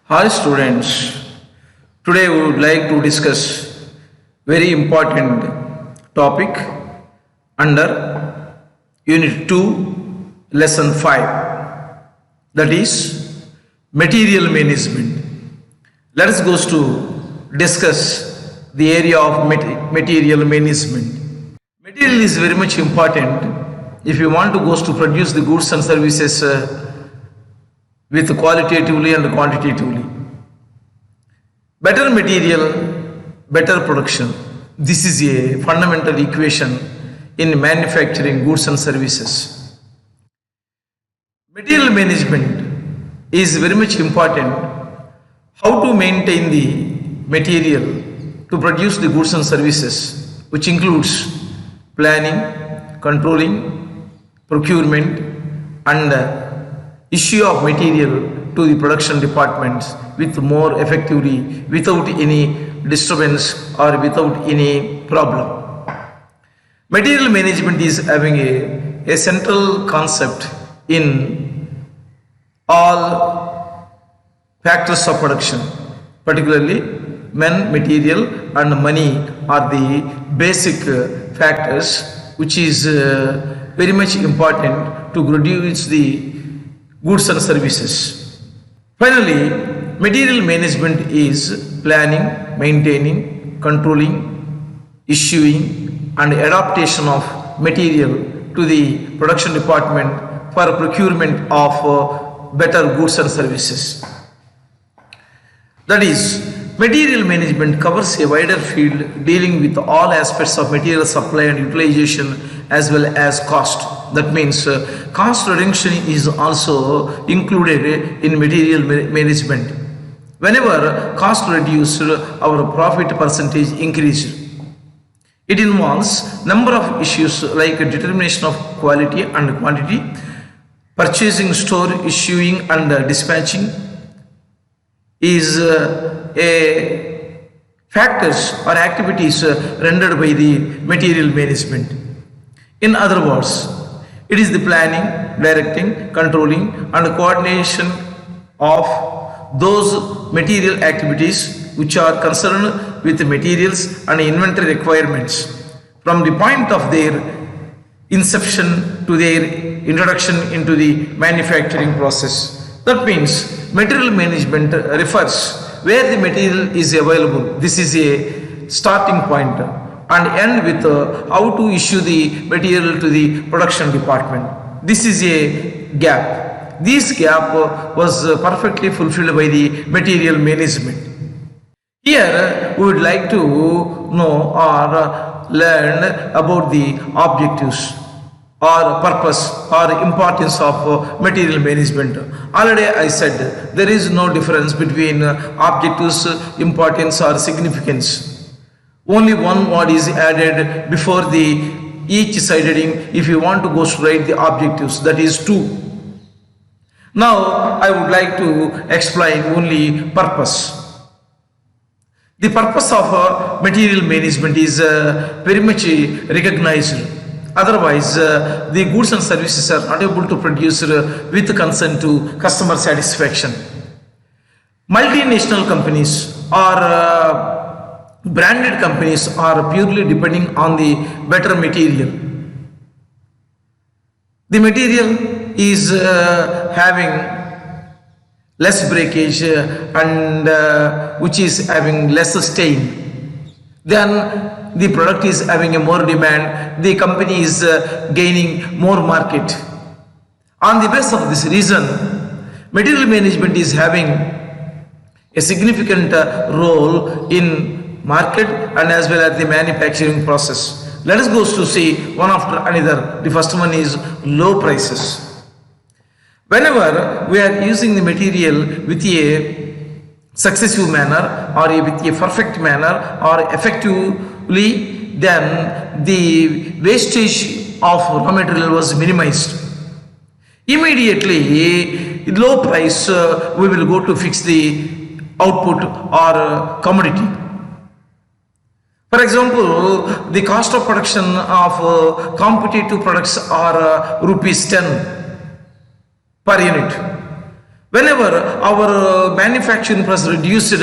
Hi students, today we would like to discuss very important topic under Unit 2, Lesson 5, that is Material Management. Let us go to discuss the area of material management. Material is very much important if you want to go to produce the goods and services with qualitatively and quantitatively. Better material, better production. This is a fundamental equation in manufacturing goods and services. Material management is very much important. How to maintain the material to produce the goods and services, which includes planning, controlling, procurement, and issue of material to the production departments with more effectively without any disturbance or without any problem. Material management is having a central concept in all factors of production, particularly men, material and money are the basic factors which is very much important to produce the goods and services. Finally, material management is planning, maintaining, controlling, issuing and adaptation of material to the production department for procurement of better goods and services. That is, material management covers a wider field dealing with all aspects of material supply and utilization as well as cost. That means cost reduction is also included in material management. Whenever cost reduced, our profit percentage increased. It involves number of issues like determination of quality and quantity, purchasing, store, issuing and dispatching is a factors or activities rendered by the material management. In other words, it is the planning, directing, controlling and coordination of those material activities which are concerned with the materials and inventory requirements from the point of their inception to their introduction into the manufacturing process. That means material management refers where the material is available. This is a starting point and end with how to issue the material to the production department. This is a gap. This gap was perfectly fulfilled by the material management. Here we would like to know or learn about the objectives or purpose or importance of material management. Already I said there is no difference between objectives, importance or significance. Only one word is added before the each side heading if you want to go to write the objectives, that is to. Now I would like to explain only purpose. The purpose of material management is very much recognized. Otherwise, the goods and services are not able to produce with consent to customer satisfaction. Multinational companies or branded companies are purely depending on the better material. The material is having less breakage and which is having less stain. Then the product is having a more demand, the company is gaining more market. On the basis of this reason, material management is having a significant role in market and as well as the manufacturing process. Let us go to see one after another. The first one is low prices. Whenever we are using the material with a successive manner or with a perfect manner or effectively, then the wastage of raw material was minimized. Immediately, low price, we will go to fix the output or commodity. For example, the cost of production of competitive products are rupees 10 per unit. Whenever our manufacturing press reduced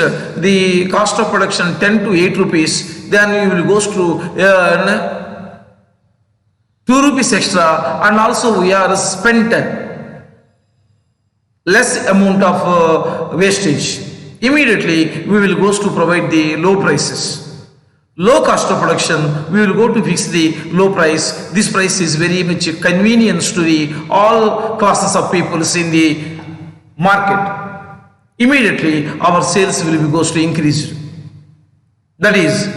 the cost of production 10 to 8 rupees, then you will go to earn 2 rupees extra, and also we are spent less amount of wastage. Immediately we will go to provide the low prices. Low cost of production, we will go to fix the low price. This price is very much convenience to the all classes of people in the market. Immediately our sales will be goes to increase. That is,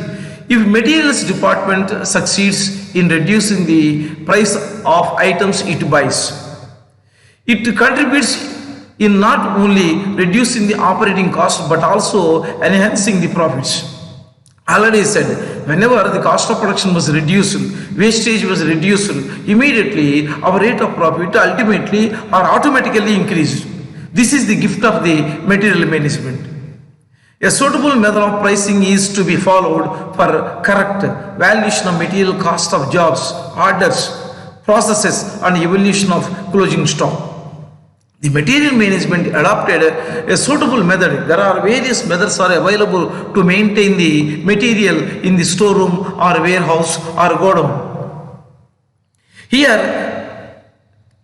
if materials department succeeds in reducing the price of items it buys, it contributes in not only reducing the operating cost but also enhancing the profits. Already said, whenever the cost of production was reduced, wastage was reduced, immediately our rate of profit ultimately or automatically increased. This is the gift of the material management. A suitable method of pricing is to be followed for correct valuation of material cost of jobs, orders, processes and evaluation of closing stock. The material management adopted a suitable method. There are various methods are available to maintain the material in the storeroom or warehouse or godown. Here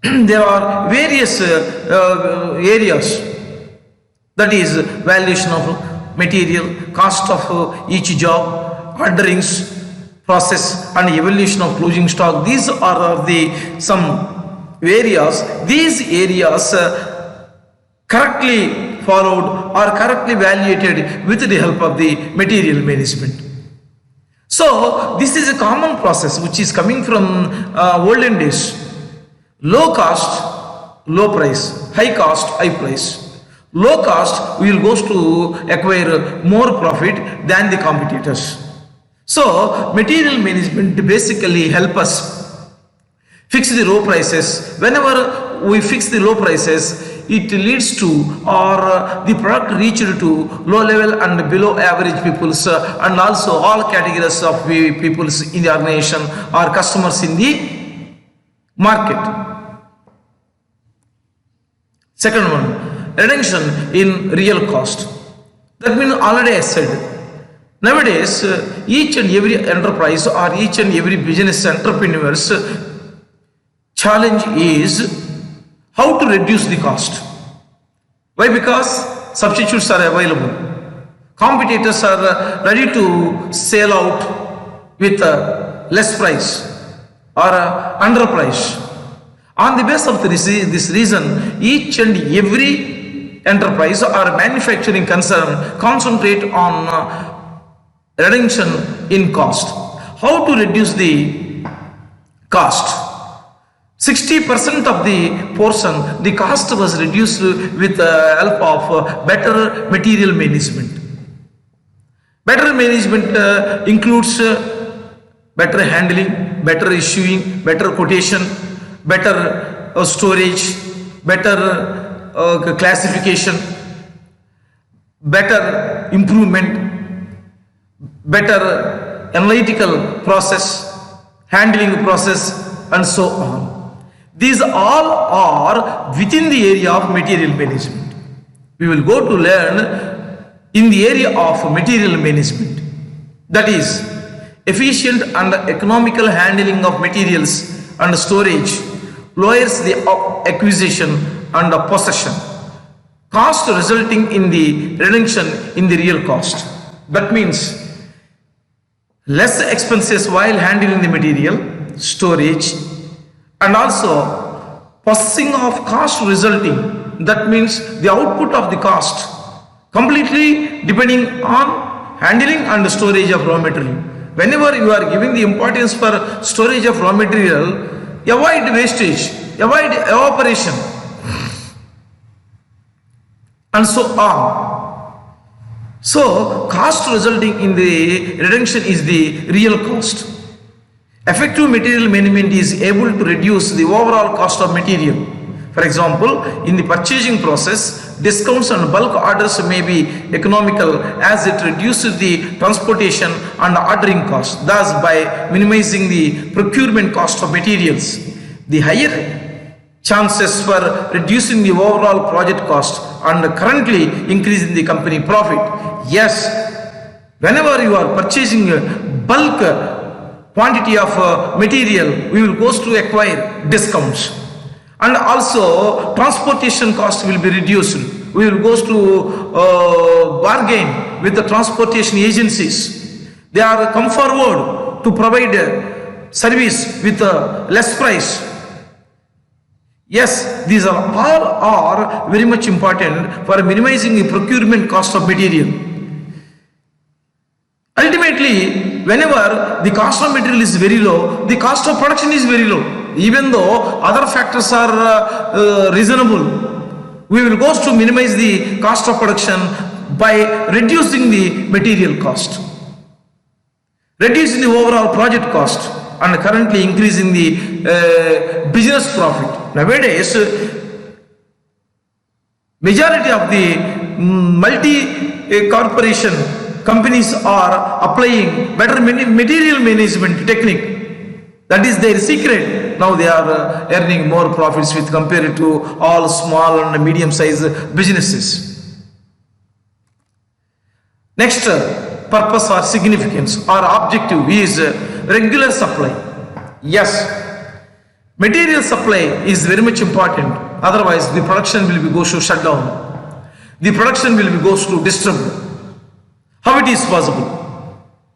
there are various areas, that is valuation of material, cost of each job, orderings, process and evaluation of closing stock. These are the some areas. These areas correctly followed or correctly evaluated with the help of the material management. So this is a common process which is coming from olden days. Low cost, low price; high cost, high price. Low cost, we will go to acquire more profit than the competitors. So material management basically help us fix the low prices. Whenever we fix the low prices, it leads to or the product reached to low level and below average peoples and also all categories of peoples in the organization or customers in the market. Second one, reduction in real cost. That means already I said, nowadays each and every enterprise or each and every business entrepreneurs challenge is how to reduce the cost. Why? Because substitutes are available. Competitors are ready to sell out with less price or under price. On the basis of this reason, each and every enterprise or manufacturing concern concentrate on reduction in cost. How to reduce the cost? 60% of the portion, the cost was reduced with the help of better material management. Better management includes better handling, better issuing, better quotation, better storage, better classification, better improvement, better analytical process, handling process, and so on. These all are within the area of material management. We will go to learn in the area of material management. That is, efficient and economical handling of materials and storage lowers the acquisition and possession cost, resulting in the reduction in the real cost. That means less expenses while handling the material, storage, and also processing of cost resulting. That means the output of the cost completely depending on handling and storage of raw material. Whenever you are giving the importance for storage of raw material, avoid wastage, avoid evaporation, and so on. So cost resulting in the reduction is the real cost. Effective material management is able to reduce the overall cost of material. For example, in the purchasing process, discounts and bulk orders may be economical as it reduces the transportation and ordering cost, thus by minimizing the procurement cost of materials. The higher chances for reducing the overall project cost and currently increasing the company profit. Yes, whenever you are purchasing a bulk quantity of material, we will go to acquire discounts, and also transportation cost will be reduced. We will go to bargain with the transportation agencies. They are come forward to provide service with less price. Yes, these are all are very much important for minimizing the procurement cost of material. Ultimately, whenever the cost of material is very low, the cost of production is very low. Even though other factors are reasonable, we will go to minimize the cost of production by reducing the material cost, reducing the overall project cost, and currently increasing the business profit. Nowadays, majority of the multi-corporation companies are applying better material management technique. That is their secret. Now they are earning more profits with compared to all small and medium-sized businesses. Next, purpose or significance or objective is regular supply. Yes, material supply is very much important. Otherwise, the production will be goes to shut down. The production will be goes to disturb. How it is possible?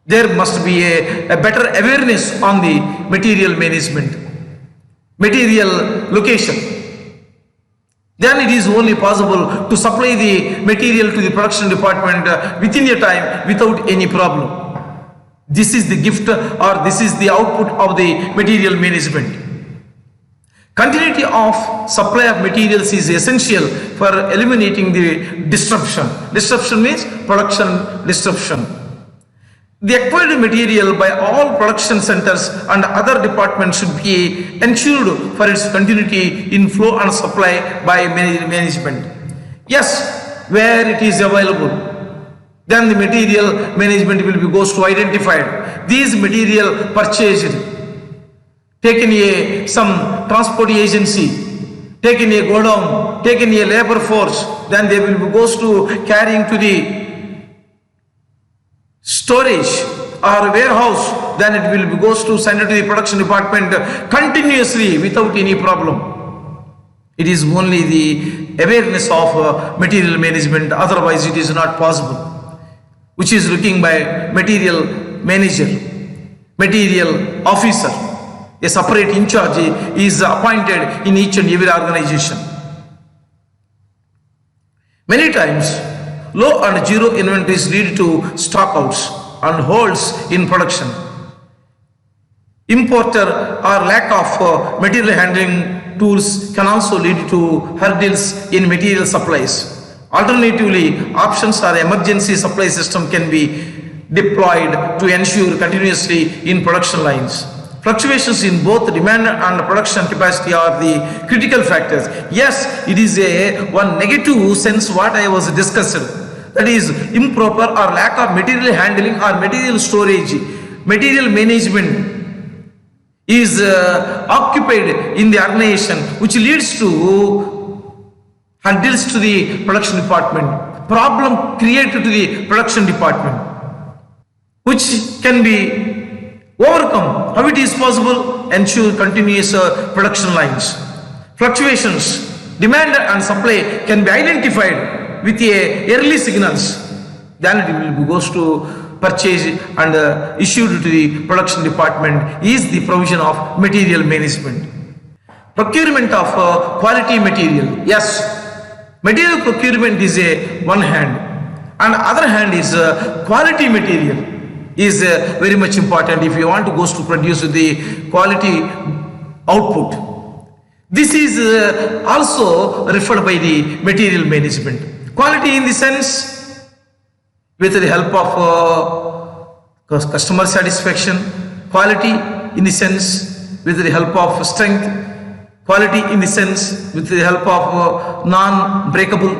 There must be a better awareness on the material management, material location. Then it is only possible to supply the material to the production department within a time without any problem. This is the gift or this is the output of the material management. Continuity of supply of materials is essential for eliminating the disruption. Disruption means production disruption. The acquired material by all production centers and other departments should be ensured for its continuity in flow and supply by management. Yes, where it is available, then the material management will be goes to identified. These material purchased, taken some transport agency, taken a godown, taken a labor force, then they will be goes to carrying to the storage or warehouse, then it will be goes to send it to the production department continuously without any problem. It is only the awareness of material management, otherwise it is not possible, which is looking by material manager, material officer. A separate in charge is appointed in each and every organization. Many times, low and zero inventories lead to stockouts and holes in production. Importer or lack of material handling tools can also lead to hurdles in material supplies. Alternatively, options or emergency supply system can be deployed to ensure continuously in production lines. Fluctuations in both demand and production capacity are the critical factors. Yes, it is one negative sense what I was discussing. That is improper or lack of material handling or material storage, material management is occupied in the organization, which leads to hurdles to the production department, problem created to the production department, which can be overcome. How it is possible? Ensure continuous production lines. Fluctuations, demand and supply can be identified with early signals. Then it will goes to purchase and issued to the production department is the provision of material management. Procurement of quality material. Yes, material procurement is one hand, and other hand is quality material is very much important if you want to go to produce the quality output. This is also referred by the material management. Quality in the sense with the help of customer satisfaction, quality in the sense with the help of strength, quality in the sense with the help of non-breakable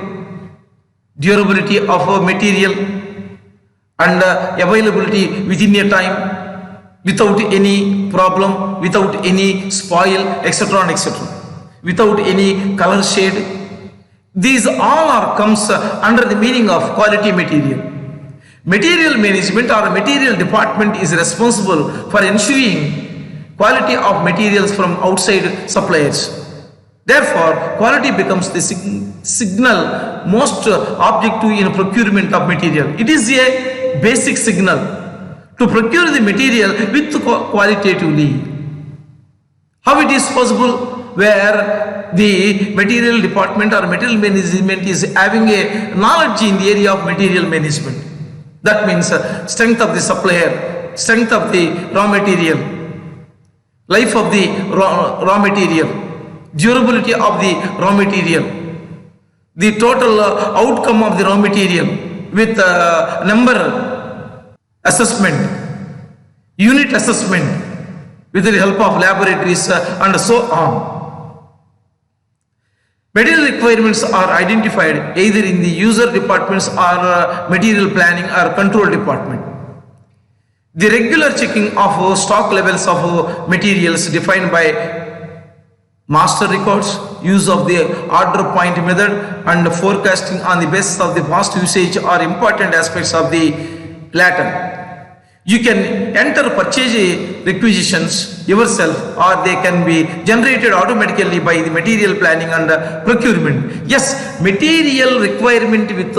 durability of material and availability within a time without any problem, without any spoil, etc. and etc. without any color shade. These all are comes under the meaning of quality material. Material management or material department is responsible for ensuring quality of materials from outside suppliers. Therefore, quality becomes the signal most objective in procurement of material. It is a basic signal to procure the material with qualitatively. How it is possible? Where the material department or material management is having a knowledge in the area of material management. That means strength of the supplier, strength of the raw material, life of the raw material, durability of the raw material, the total outcome of the raw material with number assessment, unit assessment with the help of laboratories and so on. Material requirements are identified either in the user departments or material planning or control department. The regular checking of stock levels of materials defined by master records, use of the order point method and forecasting on the basis of the past usage are important aspects of the latter. You can enter purchase requisitions yourself or they can be generated automatically by the material planning and procurement. Yes, material requirement with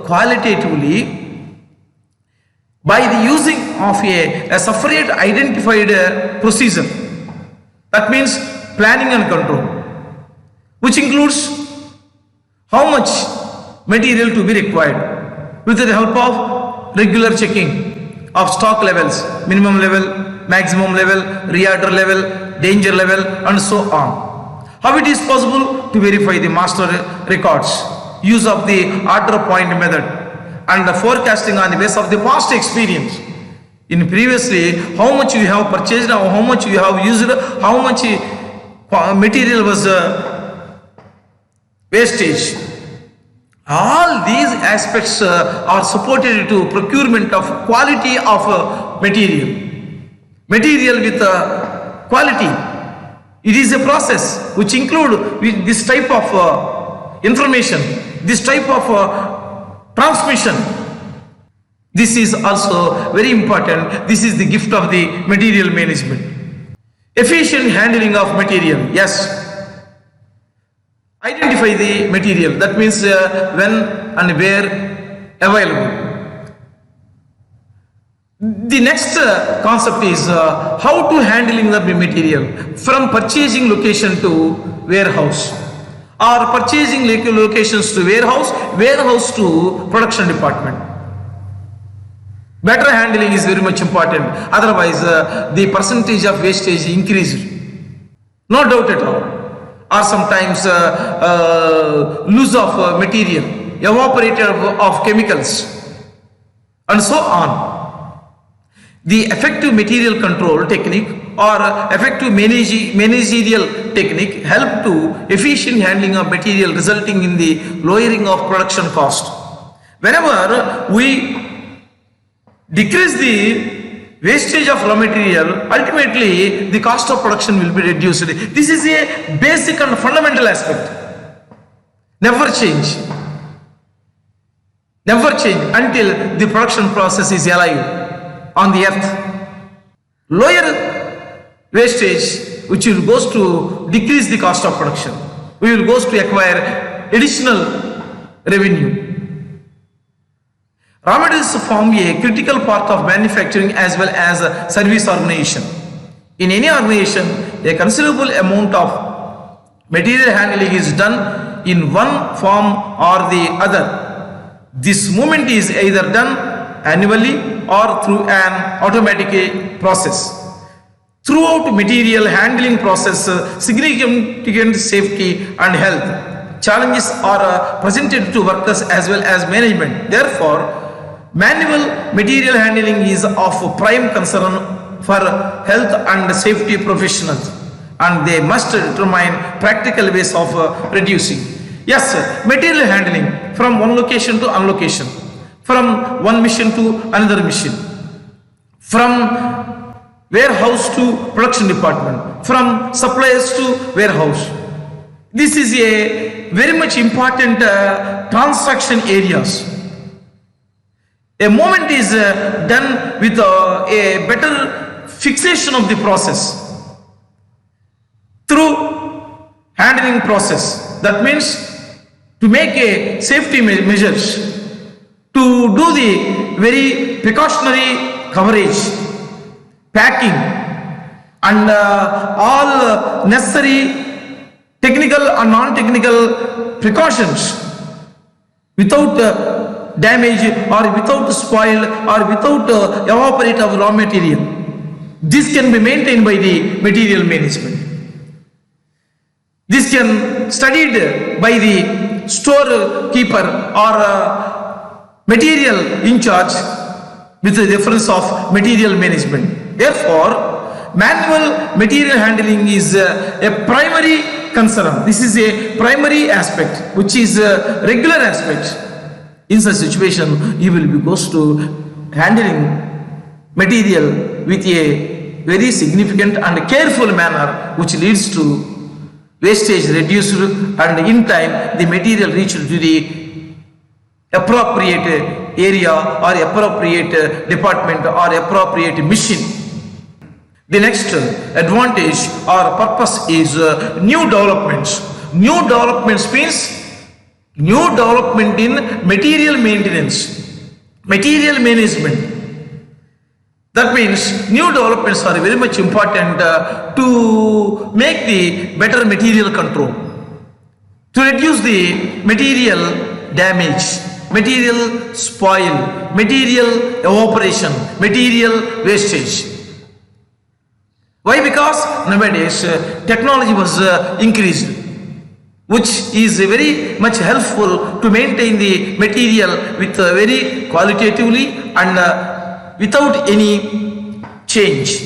qualitatively by the using of a separate identified procedure. That means planning and control, which includes how much material to be required with the help of regular checking of stock levels, minimum level, maximum level, reorder level, danger level and so on. How it is possible to verify the master records, use of the order point method and the forecasting on the basis of the past experience. In previously, how much you have purchased, how much you have used, how much material was wastage. All these aspects are supported to procurement of quality of material. Material with quality. It is a process which include this type of information, this type of transmission. This is also very important. This is the gift of the material management. Efficient handling of material. Yes. Identify the material. That means when and where available. The next concept is how to handling the material from purchasing location to warehouse or purchasing locations to warehouse, warehouse to production department. Better handling is very much important. Otherwise, the percentage of wastage increased. No doubt at all. Or sometimes loss of material, evaporation of chemicals and so on. The effective material control technique or effective managerial technique help to efficient handling of material resulting in the lowering of production cost. Whenever we decrease the wastage of raw material, ultimately the cost of production will be reduced. This is a basic and fundamental aspect. Never change. Never change until the production process is alive on the earth. Lower wastage, which will goes to decrease the cost of production. We will goes to acquire additional revenue. Raw materials form a critical part of manufacturing as well as a service organization. In any organization, a considerable amount of material handling is done in one form or the other. This movement is either done annually or through an automatic process. Throughout material handling process, significant safety and health challenges are presented to workers as well as management. Therefore, manual material handling is of prime concern for health and safety professionals and they must determine practical ways of reducing. Yes, material handling from one location to another location, from one mission to another mission, from warehouse to production department, from suppliers to warehouse. This is a very much important transaction areas. A movement is done with a better fixation of the process through handling process. That means to make a safety measures, to do the very precautionary coverage, packing, and all necessary technical and non-technical precautions without damage or without spoil or without evaporate of raw material. This can be maintained by the material management. This can studied by the storekeeper or material in charge with the reference of material management. Therefore, manual material handling is a primary concern. This is a primary aspect, which is a regular aspect. In such situation, you will be goes to handling material with a very significant and careful manner, which leads to wastage reduced, and in time the material reached to the appropriate area or appropriate department or appropriate machine. The next advantage or purpose is new developments. New developments means new development in material maintenance, material management. That means new developments are very much important to make the better material control, to reduce the material damage, material spoil, material evaporation, material wastage. Why? Because nowadays technology was increased, which is very much helpful to maintain the material with very qualitatively and without any change.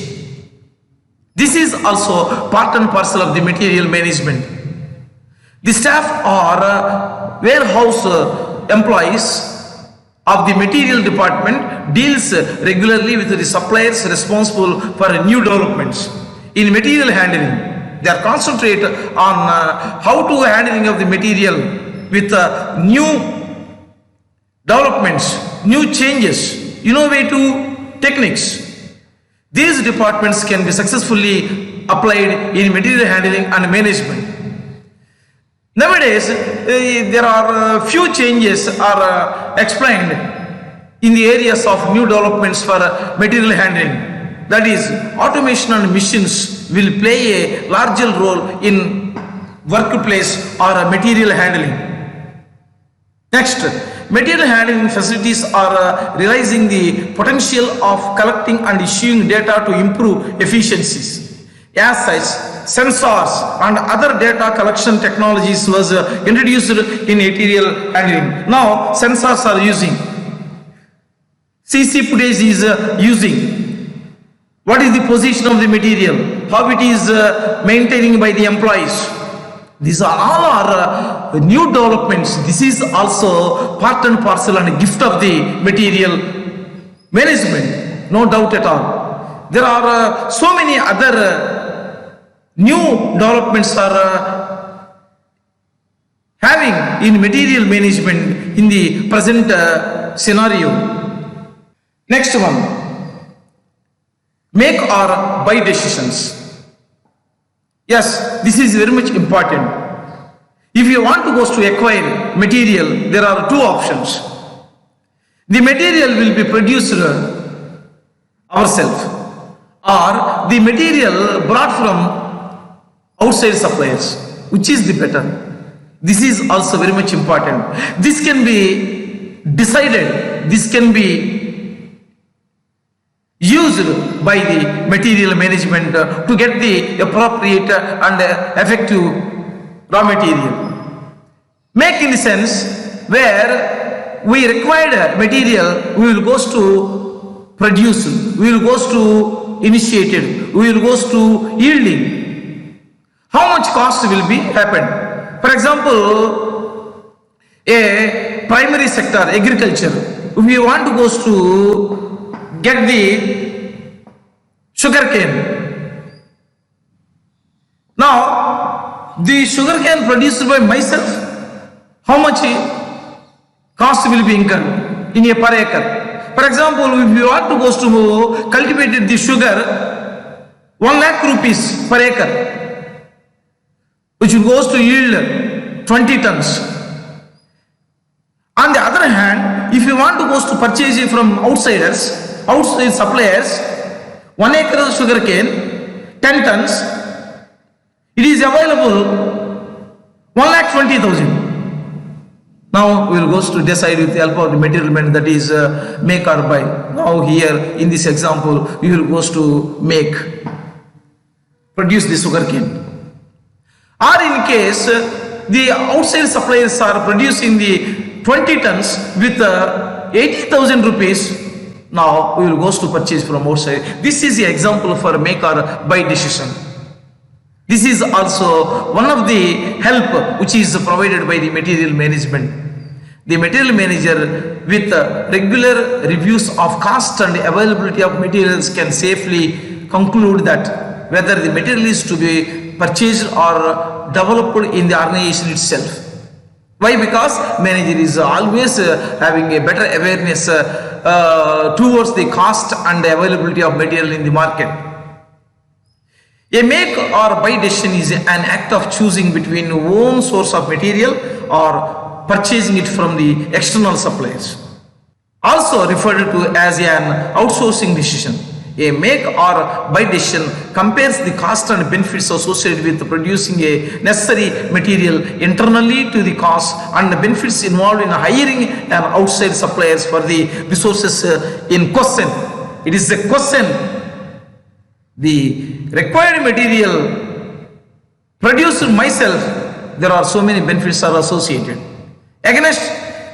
This is also part and parcel of the material management. The staff or warehouse employees of the material department deals regularly with the suppliers responsible for new developments in material handling. They are concentrate on how to handling of the material with new developments, new changes, innovative techniques. These departments can be successfully applied in material handling and management. Nowadays, there are few changes are explained in the areas of new developments for material handling. That is, automation and machines will play a larger role in workplace or material handling. Next, material handling facilities are realizing the potential of collecting and issuing data to improve efficiencies. As such, sensors and other data collection technologies was introduced in material handling. Now sensors are using, CC footage is using, what is the position of the material, how it is maintaining by the employees. These are all are new developments. This is also part and parcel and a gift of the material management, no doubt at all. There are so many other new developments are having in material management in the present scenario. Next one, make or buy decisions. Yes, this is very much important. If you want to go to acquire material, there are two options. The material will be produced ourselves, or the material brought from outside suppliers. Which is the better? This is also very much important. This can be decided, this can be used by the material management to get the appropriate and effective raw material. Make in the sense where we required material, we will go to produce, we will go to initiated, we will go to yielding. How much cost will be happened? For example, a primary sector, agriculture, if we want to go to get the sugar cane. Now, the sugar cane produced by myself, how much cost will be incurred in a per acre? For example, if you are to go to cultivate the sugar, 1 lakh rupees per acre, which goes to yield 20 tons. On the other hand, if you want to go to purchase it from outside suppliers, 1 acre of sugar cane, 10 tons, it is available 1,20,000. Now we will go to decide with the help of the material man, that is make or buy. Now here in this example, we will go to produce the sugar cane. Or in case the outside suppliers are producing the 20 tons with 80,000 rupees, now we will go to purchase from outside. This is the example for make or buy decision. This is also one of the help which is provided by the material management. The material manager with regular reviews of cost and availability of materials can safely conclude that whether the material is to be purchased or developed in the organization itself. Why? Because manager is always having a better awareness towards the cost and the availability of material in the market. A make or buy decision is an act of choosing between own source of material or purchasing it from the external suppliers. Also referred to as an outsourcing decision. A make or buy decision compares the cost and benefits associated with producing a necessary material internally to the cost and the benefits involved in hiring an outside suppliers for the resources in question. It is a question. The required material produced myself, there are so many benefits are associated. Against,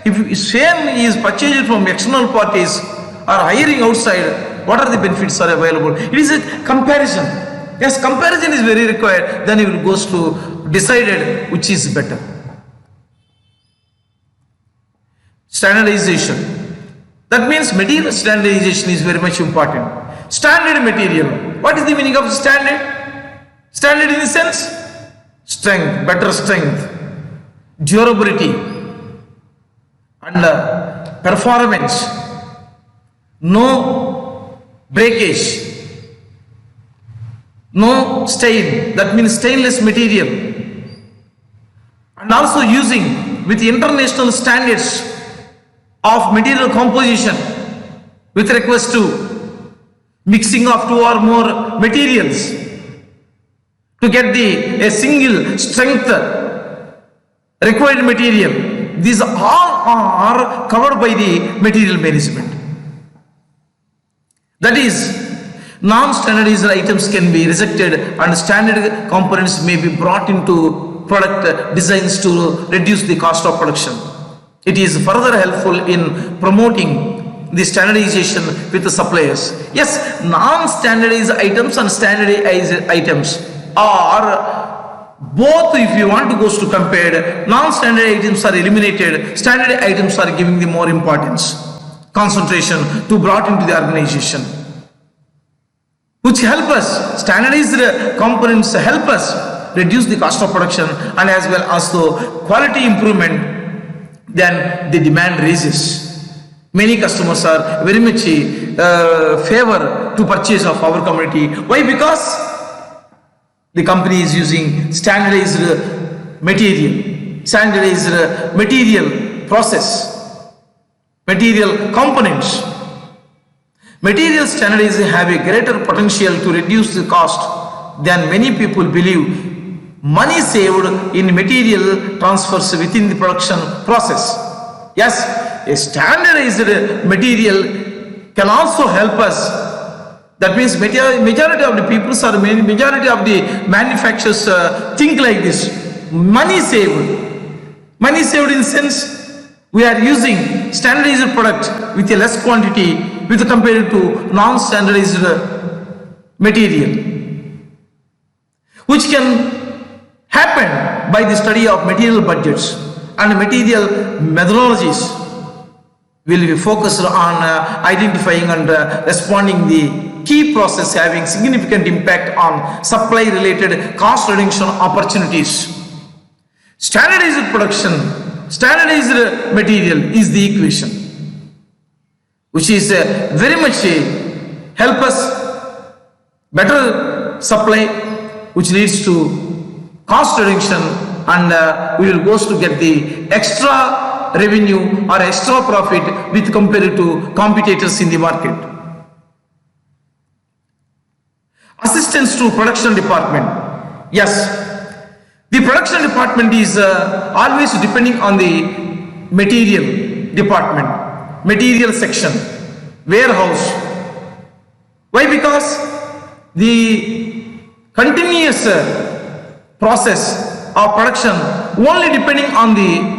if same is purchased from external parties or hiring outside, what are the benefits are available? It is a comparison. Yes, comparison is very required. Then it goes to decided which is better. Standardization. That means material standardization is very much important. Standard material. What is the meaning of standard? Standard in the sense? Strength, better strength, durability, and performance, no breakage, no stain, that means stainless material, and also using with international standards of material composition with request to mixing of 2 or more materials to get a single strength required material. These all are covered by the material management. That is, non-standardized items can be rejected and standard components may be brought into product designs to reduce the cost of production. It is further helpful in promoting the standardization with the suppliers. Yes, non-standardized items and standardized items are both. If you want to go to compare, non-standard items are eliminated, standard items are giving the more importance, concentration to brought into the organization, which help us, standardized components help us reduce the cost of production and as well as the quality improvement. Then the demand raises. Many customers are very much favor to purchase of our commodity. Why? Because the company is using standardized material process, material components. Material standardization have a greater potential to reduce the cost than many people believe. Money saved in material transfers within the production process. Yes, a standardized material can also help us. That means majority of the people or majority of the manufacturers think like this. Money saved. Money saved in the sense we are using standardized product with a less quantity with compared to non-standardized material, which can happen by the study of material budgets and material methodologies. Will be focused on identifying and responding the key process having significant impact on supply related cost reduction opportunities. Standardized production, standardized material is the equation, which is very much help us better supply, which leads to cost reduction, and we will go to get the extra revenue or extra profit with compared to competitors in the market. Assistance to production department. Yes, the production department is always depending on the material department, material section, warehouse. Why? Because the continuous process of production only depending on the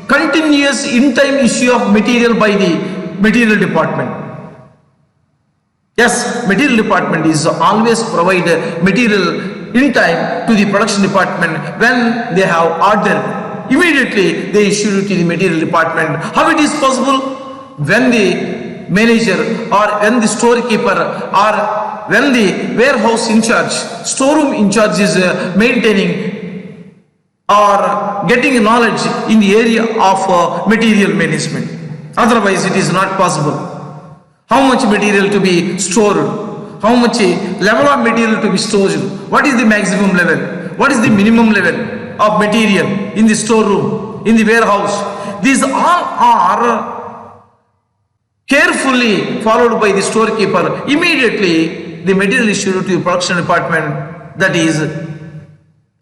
continuous in-time issue of material by the material department. Yes, material department is always provide material in time to the production department when they have ordered. Immediately they issue it to the material department. How it is possible? When the manager or when the storekeeper or when the warehouse in charge, storeroom in charge is maintaining or getting knowledge in the area of material management. Otherwise it is not possible. How much material to be stored? How much level of material to be stored? What is the maximum level? What is the minimum level of material in the storeroom, in the warehouse? These all are carefully followed by the storekeeper. Immediately the material is issued to the production department, that is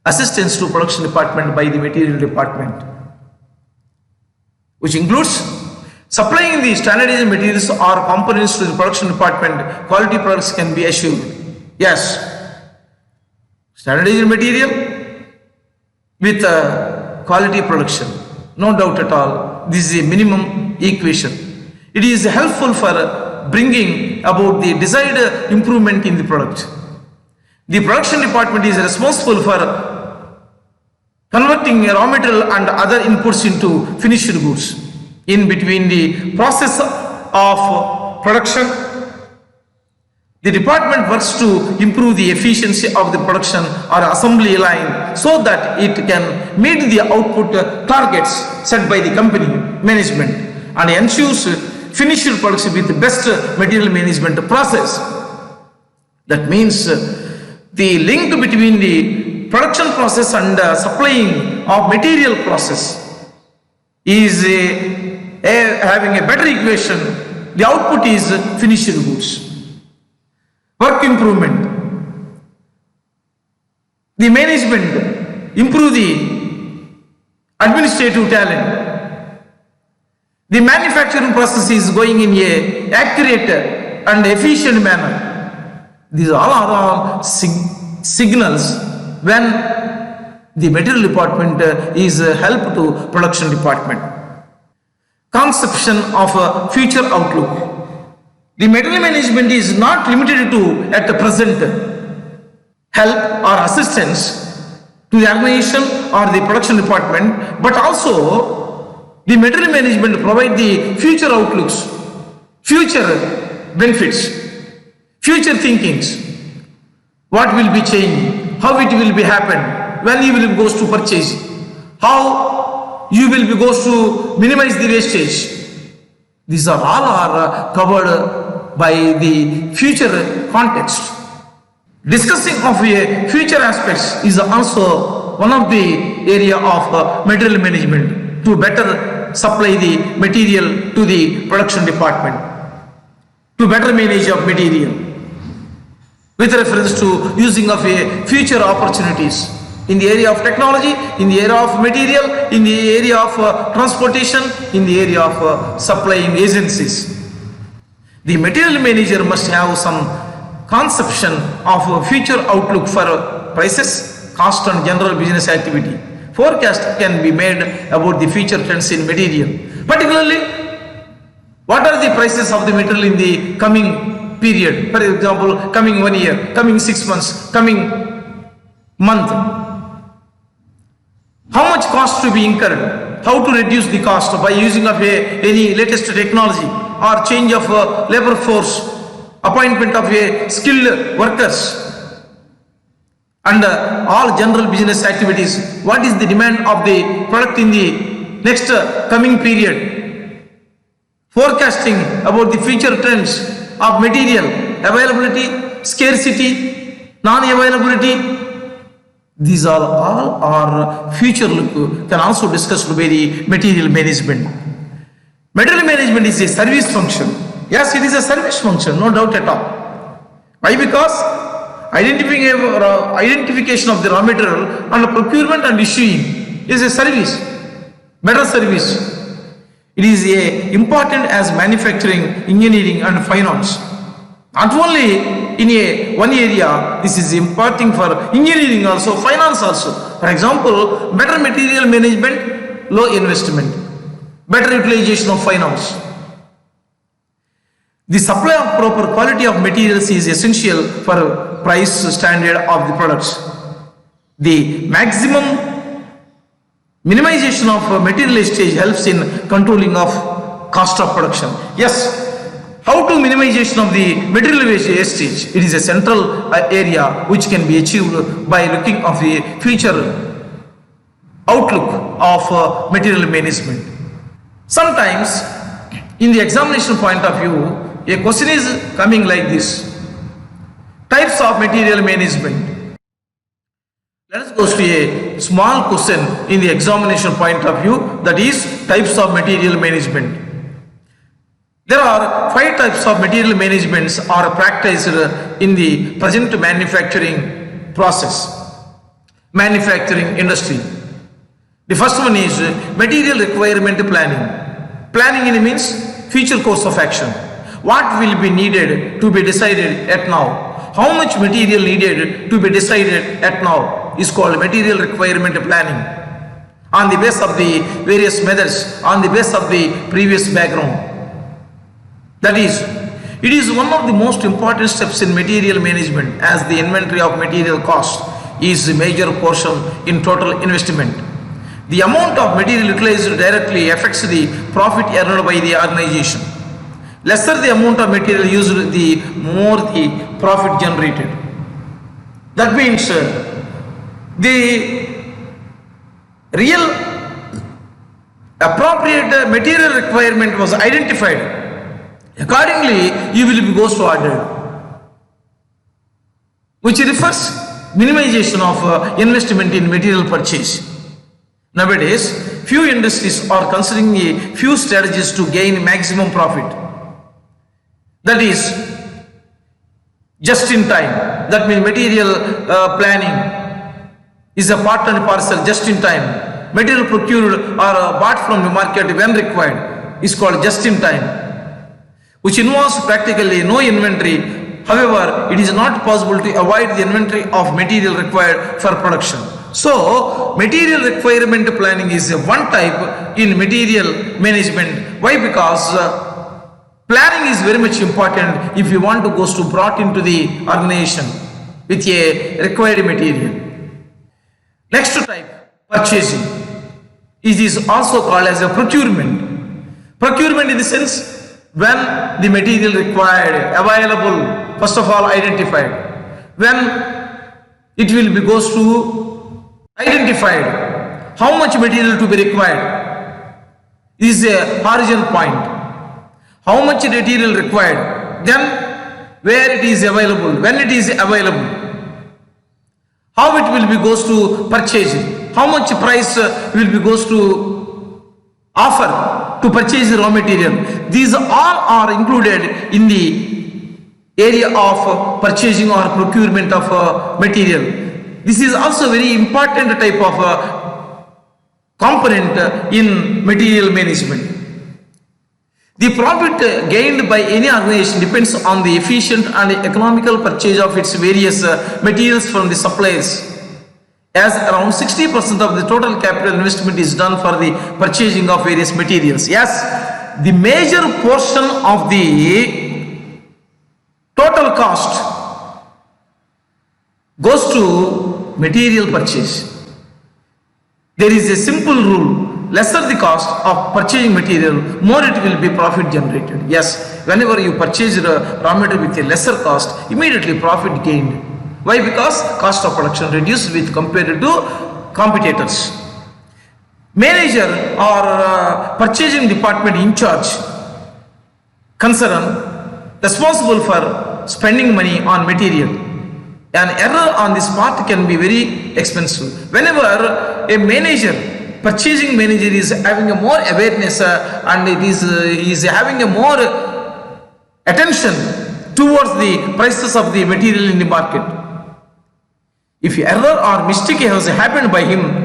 assistance to production department by the material department, which includes supplying the standardized materials or components to the production department. Quality products can be assured. Yes, standardized material with quality production, no doubt at all. This is a minimum equation. It is helpful for bringing about the desired improvement in the product. The production department is responsible for converting raw material and other inputs into finished goods. In between the process of production, the department works to improve the efficiency of the production or assembly line so that it can meet the output targets set by the company management and ensures finished products with the best material management process. That means the link between the production process and supplying of material process is having a better equation. The output is finished goods. Work improvement. The management improve the administrative talent. The manufacturing process is going in a accurate and efficient manner. These all are signals when the material department is help to production department. Conception of a future outlook. The material management is not limited to at the present help or assistance to the organization or the production department, but also the material management provide the future outlooks, future benefits, future thinkings. What will be changing? How it will be happen? When you will go to purchase? How you will be goes to minimize the wastage? These are all are covered by the future context. Discussing of a future aspects is also one of the area of material management to better supply the material to the production department, to better manage of material with reference to using of a future opportunities in the area of technology, in the area of material, in the area of transportation, in the area of supplying agencies. The material manager must have some conception of a future outlook for prices, cost and general business activity. Forecast can be made about the future trends in material. Particularly, what are the prices of the material in the coming period? For example, coming 1 year, coming 6 months, coming month. How much cost to be incurred? How to reduce the cost by using of any latest technology or change of labor force appointment of a skilled workers, and all general business activities. What is the demand of the product in the next coming period? Forecasting about the future trends of material availability, scarcity, non-availability. These are all are future look can also discussed by the material management. Material management is a service function. Yes, it is a service function, no doubt at all. Why? Because identification of the raw material and procurement and issuing is a service, better service. It is a important as manufacturing, engineering and finance. Not only in a one area, this is important for engineering also, finance also. For example, better material management, low investment, better utilization of finance. The supply of proper quality of materials is essential for price standard of the products. The maximum minimization of material wastage helps in controlling of cost of production. Yes, how to minimization of the material wastage? It is a central area which can be achieved by looking of the future outlook of material management. Sometimes in the examination point of view, a question is coming like this: types of material management. Let us go to a small question in the examination point of view, that is types of material management. There are 5 types of material managements are practiced in the present manufacturing process, manufacturing industry. The first one is material requirement planning. Planning means future course of action. What will be needed to be decided at now? How much material needed to be decided at now is called material requirement planning. On the basis of the various methods, on the basis of the previous background. That is, it is one of the most important steps in material management, as the inventory of material cost is a major portion in total investment. The amount of material utilized directly affects the profit earned by the organization. Lesser the amount of material used, the more the profit generated. That means the real appropriate material requirement was identified. Accordingly, you will be goes to order, which refers minimization of investment in material purchase. Nowadays, few industries are considering a few strategies to gain maximum profit. That is just in time. That means material planning is a part and parcel just in time. Material procured or bought from the market when required is called just in time, which involves practically no inventory. However, it is not possible to avoid the inventory of material required for production. So, material requirement planning is one type in material management. Why? Because planning is very much important if you want to go to brought into the organization with a required material. Next type, purchasing. It is also called as a procurement. Procurement in the sense when the material required, available, first of all identified. When it will be goes to identified, how much material to be required is a horizon point. How much material required, then where it is available, when it is available, how it will be goes to purchasing, how much price will be goes to offer to purchase the raw material. These all are included in the area of purchasing or procurement of material. This is also very important type of component in material management. The profit gained by any organization depends on the efficient and economical purchase of its various materials from the suppliers, as around 60% of the total capital investment is done for the purchasing of various materials. Yes, the major portion of the total cost goes to material purchase. There is a simple rule. lesser the cost of purchasing material, more it will be profit generated. Yes, whenever you purchase raw material with a lesser cost, immediately profit gained. Why? Because cost of production reduced with compared to competitors. Manager or purchasing department in charge concern responsible for spending money on material. An error on this part can be very expensive. Whenever a manager, purchasing manager is having a more awareness and it is having a more attention towards the prices of the material in the market. If error or mistake has happened by him,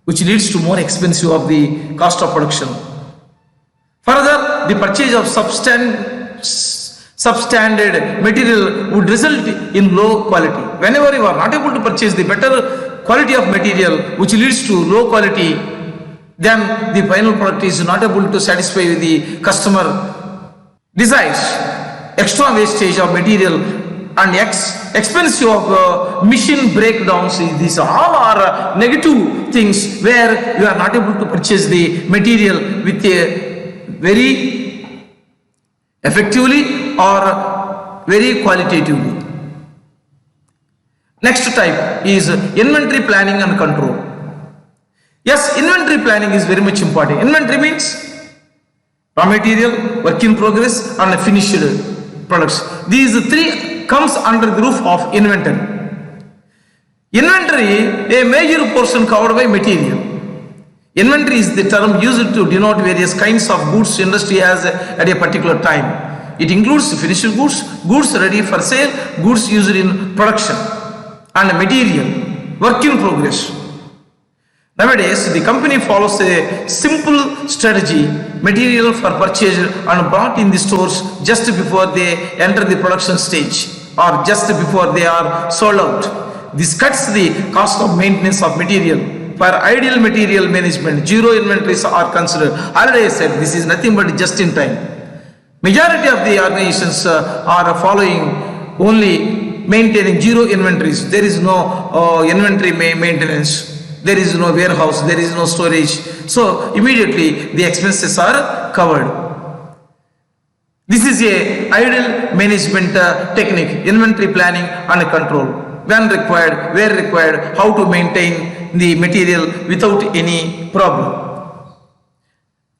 which leads to more expensive of the cost of production. Further, the purchase of substandard material would result in low quality. Whenever you are not able to purchase the better quality of material, which leads to low quality, then the final product is not able to satisfy the customer desires. Extra wastage of material and expensive of machine breakdowns, these all are negative things where you are not able to purchase the material with a very effectively or very qualitatively. Next type is inventory planning and control. Yes, inventory planning is very much important. Inventory means raw material, work in progress and finished products. These three comes under the roof of inventory. Inventory, a major portion covered by material. Inventory is the term used to denote various kinds of goods industry has at a particular time. It includes finished goods, goods ready for sale, goods used in production, and material, work in progress. Nowadays, the company follows a simple strategy: material for purchase and brought in the stores just before they enter the production stage or just before they are sold out. This cuts the cost of maintenance of material. For ideal material management, zero inventories are considered. Already I said this is nothing but just in time. Majority of the organizations are following only maintaining zero inventories. There is no inventory maintenance. There is no warehouse, there is no storage. So immediately the expenses are covered. This is a ideal management technique: inventory planning and control. When required, where required, how to maintain the material without any problem.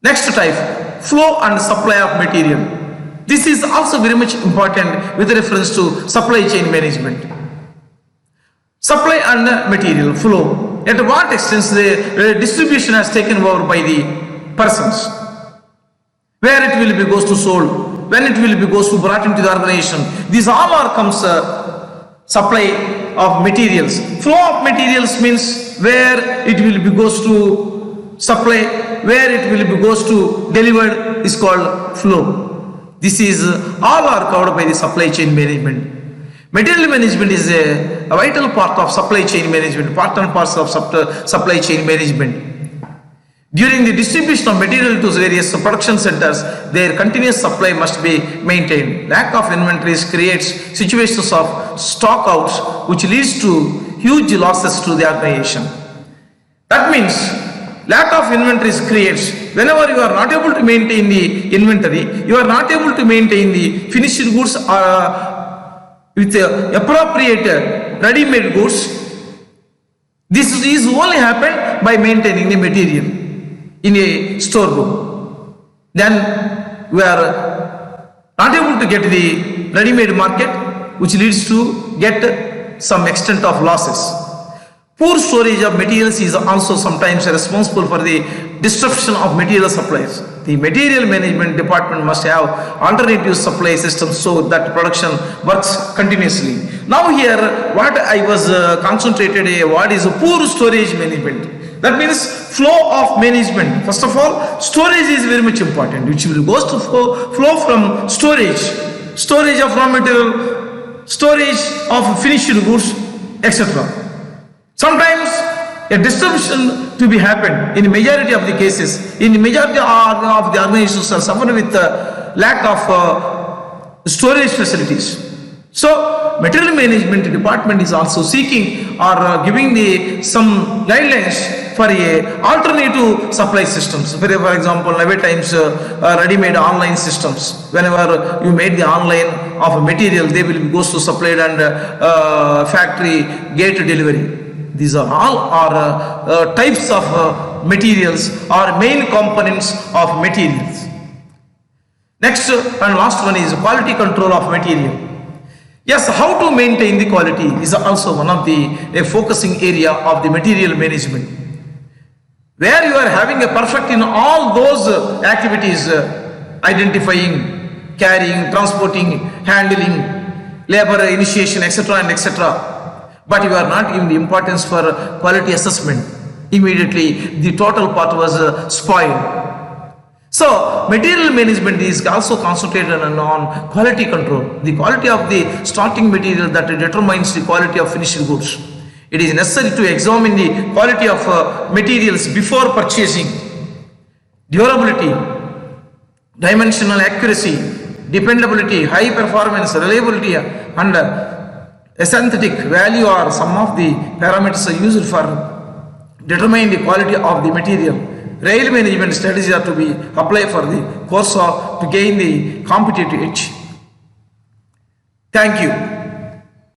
Next type, flow and supply of material. This is also very much important with reference to supply chain management. Supply and material flow. At what extent the distribution has taken over by the persons, where it will be goes to sold, when it will be goes to brought into the organization. These all are comes supply of materials. Flow of materials means where it will be goes to supply, where it will be goes to delivered is called flow. This is all are covered by the supply chain management. Material management is a vital part of supply chain management, part and parcel of supply chain management. During the distribution of material to various production centers, their continuous supply must be maintained. Lack of inventories creates situations of stockouts, which leads to huge losses to the organization. That means lack of inventories creates, whenever you are not able to maintain the inventory, you are not able to maintain the finished goods with the appropriate ready-made goods. This is only happened by maintaining the material in a storeroom. Then we are not able to get the ready-made market, which leads to get some extent of losses. Poor storage of materials is also sometimes responsible for the disruption of material supplies. The material management department must have alternative supply systems so that production works continuously. Now here what I was concentrated what is poor storage management. That means flow of management. First of all, storage is very much important, which will goes to flow from storage of raw material, storage of finished goods, etc. Sometimes a disruption to be happened in majority of the cases. In majority of the organizations are suffering with lack of storage facilities. So material management department is also seeking or giving some guidelines for a alternative supply systems. For example, nowadays ready-made online systems. Whenever you made the online of a material, they will goes to supplied and factory gate delivery. These are all are types of materials or main components of materials. Next and last one is quality control of material. Yes, how to maintain the quality is also one of the a focusing area of the material management. Where you are having a perfect in all those activities, identifying, carrying, transporting, handling, labor initiation, etc. and etc. But you are not giving the importance for quality assessment. Immediately the total part was spoiled. So material management is also concentrated on quality control. The quality of the starting material that determines the quality of finished goods. It is necessary to examine the quality of materials before purchasing. Durability, dimensional accuracy, dependability, high performance, reliability and aesthetic value are some of the parameters used for determining the quality of the material. Rail management strategies are to be applied for the course of to gain the competitive edge. Thank you.